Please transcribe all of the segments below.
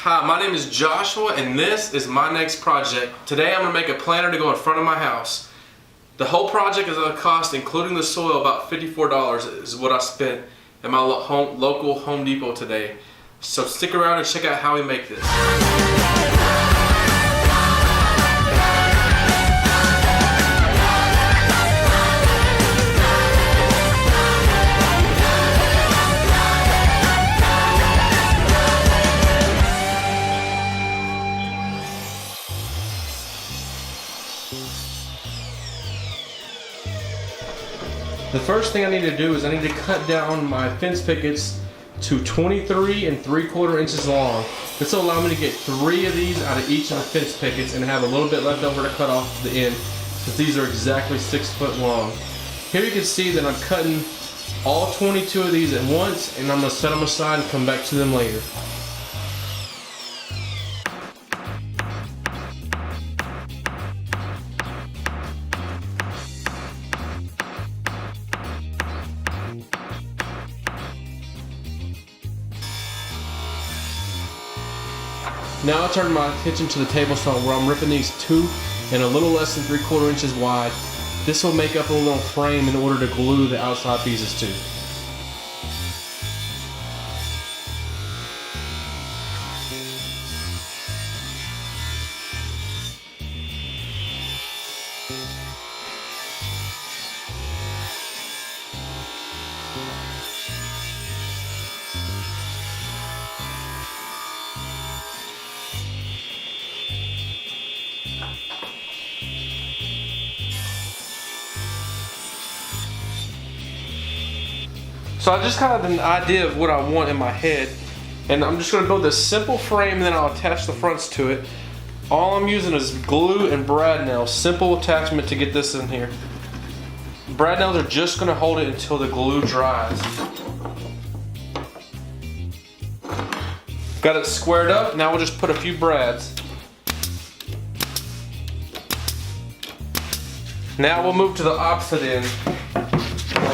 Hi, my name is Joshua and this is my next project. Today I'm going to make a planter to go in front of my house. The whole project is going to cost, including the soil, about $54 is what I spent at my local Home Depot today. So stick around and check out how we make this. The first thing I need to do is I need to cut down my fence pickets to 23 3/4 inches long. This will allow me to get 3 of these out of each of the fence pickets and have a little bit left over to cut off to the end, since these are exactly 6 foot long. Here you can see that I'm cutting all 22 of these at once, and I'm going to set them aside and come back to them later. Now I turn my attention to the table saw where I'm ripping these 2 and a little less than 3/4 inches wide. This will make up a little frame in order to glue the outside pieces to. So I just kind of have an idea of what I want in my head, and I'm just going to build this simple frame and then I'll attach the fronts to it. All I'm using is glue and brad nails, simple attachment to get this in here. Brad nails are just going to hold it until the glue dries. Got it squared up, now we'll just put a few brads. Now we'll move to the opposite end.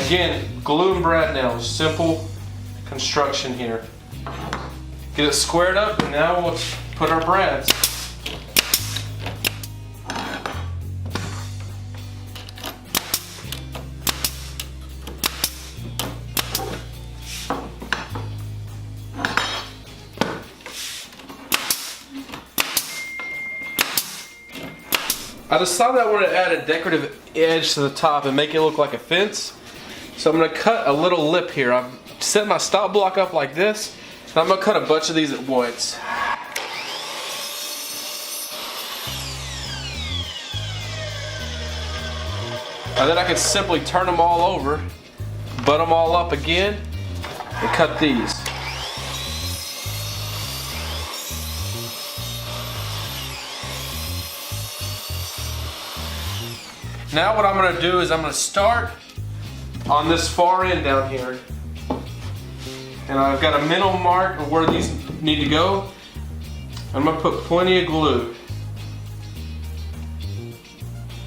Again, glue and brad nails, simple construction here. Get it squared up, and now we'll put our brads. I decided I wanted to add a decorative edge to the top and make it look like a fence. So I'm going to cut a little lip here. I've set my stop block up like this, and I'm going to cut a bunch of these at once. And then I can simply turn them all over, butt them all up again, and cut these. Now what I'm going to do is I'm going to start on this far end down here, and I've got a mental mark of where these need to go. I'm going to put plenty of glue,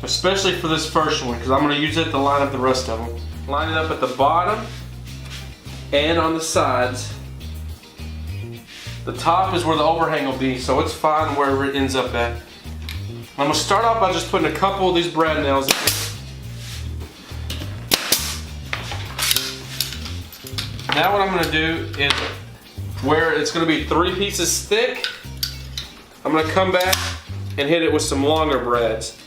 especially for this first one, because I'm going to use it to line up the rest of them. Line it up at the bottom and on the sides. The top is where the overhang will be, so it's fine wherever it ends up at. I'm going to start off by just putting a couple of these brad nails in. Now what I'm going to do is, where it's going to be 3 pieces thick, I'm going to come back and hit it with some longer brads.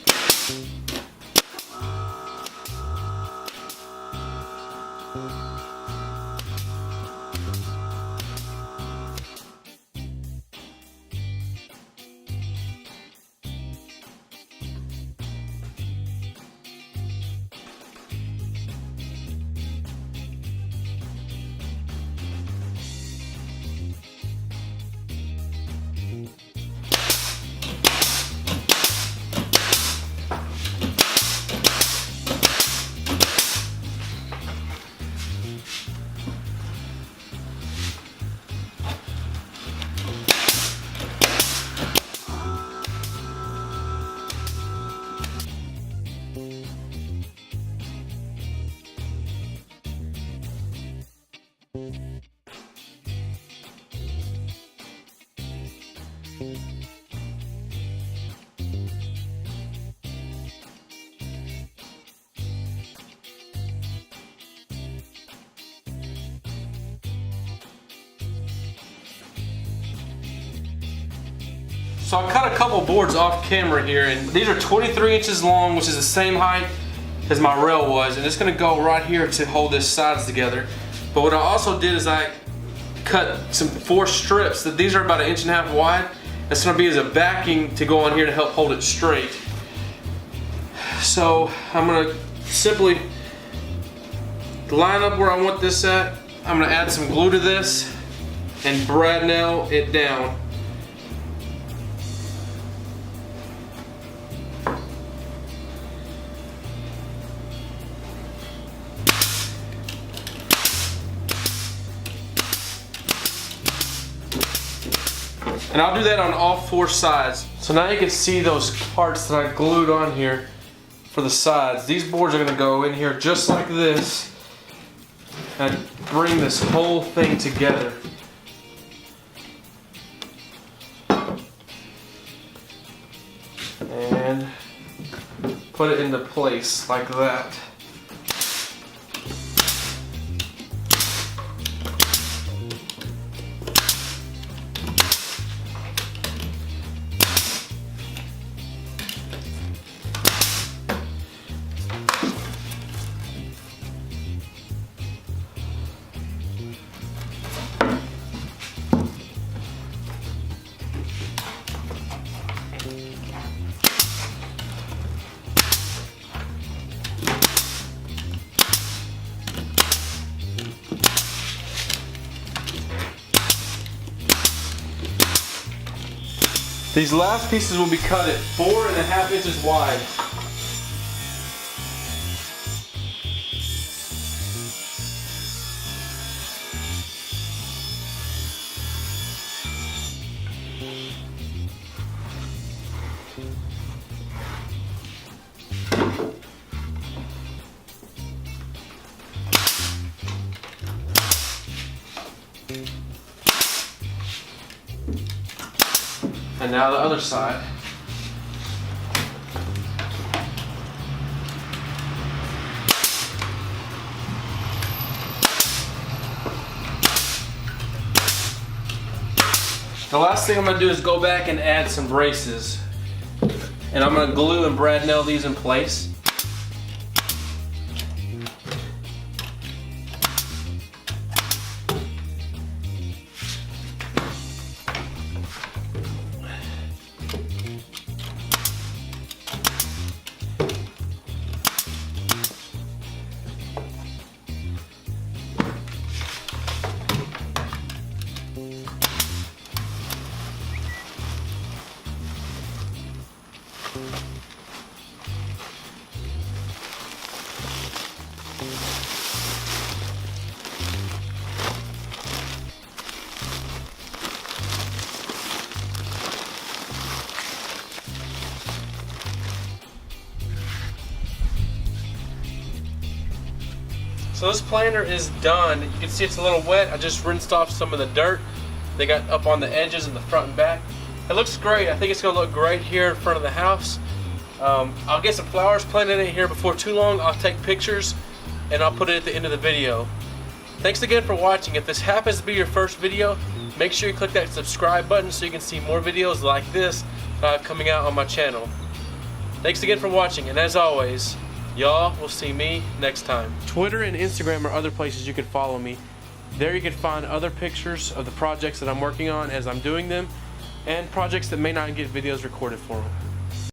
So I cut a couple boards off camera here, and these are 23 inches long, which is the same height as my rail was, and it's gonna go right here to hold this sides together. But what I also did is I cut some 4 strips that these are about 1.5 inches wide. That's gonna be as a backing to go on here to help hold it straight. So I'm gonna simply line up where I want this at. I'm gonna add some glue to this and brad nail it down. And I'll do that on all 4 sides. So now you can see those parts that I glued on here for the sides. These boards are gonna go in here just like this and bring this whole thing together. And put it into place like that. These last pieces will be cut at 4.5 inches wide. And now the other side. The last thing I'm going to do is go back and add some braces. And I'm going to glue and brad nail these in place. So this planter is done. You can see it's a little wet. I just rinsed off some of the dirt they got up on the edges in the front and back. It looks great. I think it's gonna look great here in front of the house. I'll get some flowers planted in here before too long. I'll take pictures and I'll put it at the end of the video. Thanks again for watching. If this happens to be your first video, make sure you click that subscribe button so you can see more videos like this coming out on my channel. Thanks again for watching, and as always, y'all will see me next time. Twitter and Instagram are other places you can follow me. There you can find other pictures of the projects that I'm working on as I'm doing them, and projects that may not get videos recorded for them.